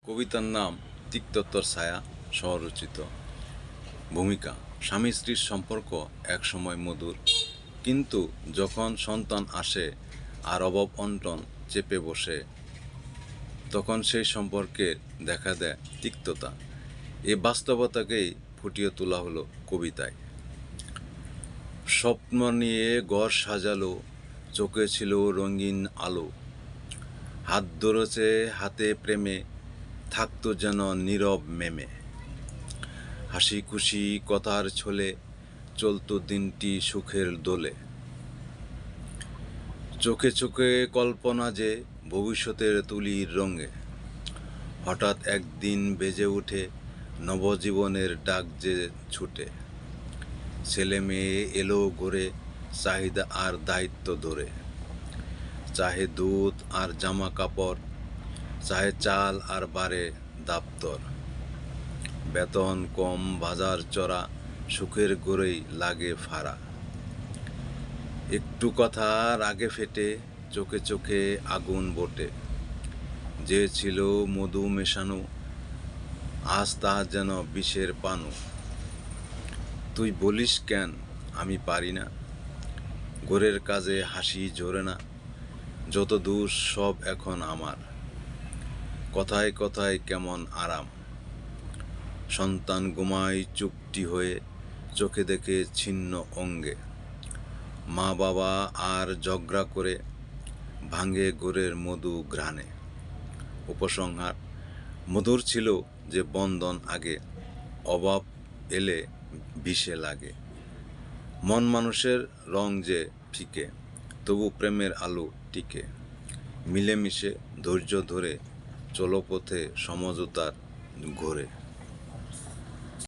কবিতার নাম তিক্ততার ছায়া। স্বরচিত। ভূমিকা: স্বামী স্ত্রীর সম্পর্ক একসময় মধুর, কিন্তু যখন সন্তান আসে আর অভাব অনটন চেপে বসে, তখন সেই সম্পর্কের দেখা দেয় তিক্ততা। এই বাস্তবতাকেই ফুটিয়ে তোলা হলো কবিতায়। স্বপ্ন নিয়ে ঘর সাজালো, চোখে ছিল রঙিন আলো, হাত ধরেছে হাতে প্রেমে, থাকতো যেন নীরব মেমে। হাসি খুশি কথার ছলে চলতো দিনটি সুখের দোলে। চোখে চোখে কল্পনা যে ভবিষ্যতের তুলির রঙে, হঠাৎ একদিন বেজে ওঠে নবজীবনের ডাক যে ছুটে। ছেলে মেয়ে এলো ঘরে, চাহিদা আর দায়িত্ব ধরে, চাহে দুধ আর জামা কাপড়, চাহে চাল আর বাড়ে দাপ্তর। বেতন কম, বাজার চড়া, সুখের ঘরেই লাগে ফাড়া। একটু কথা রাগে ফেটে, চোখে চোখে আগুন বটে। যে ছিল মধু মেশানো, আজ তা যেন বিষের পানু। তুই বলিস কেন আমি পারি না, ঘরের কাজে হাসি জোরে না, যত দোষ সব এখন আমার, কথায় কথায় কেমন আরাম। সন্তান ঘুমায় চুপটি হয়ে, চোখে দেখে ছিন্ন অঙ্গে। মা বাবা আর ঝগড়া করে, ভাঙে ঘরের মধু ঘ্রাণে। উপসংহার: মধুর ছিল যে বন্ধন আগে, অভাব এলে বিষে লাগে। মন মানুষের রং যে ফিকে, তবু প্রেমের আলো টিকে। মিলেমিশে ধৈর্য ধরে চলো পথে সমঝোতার ঘোরে।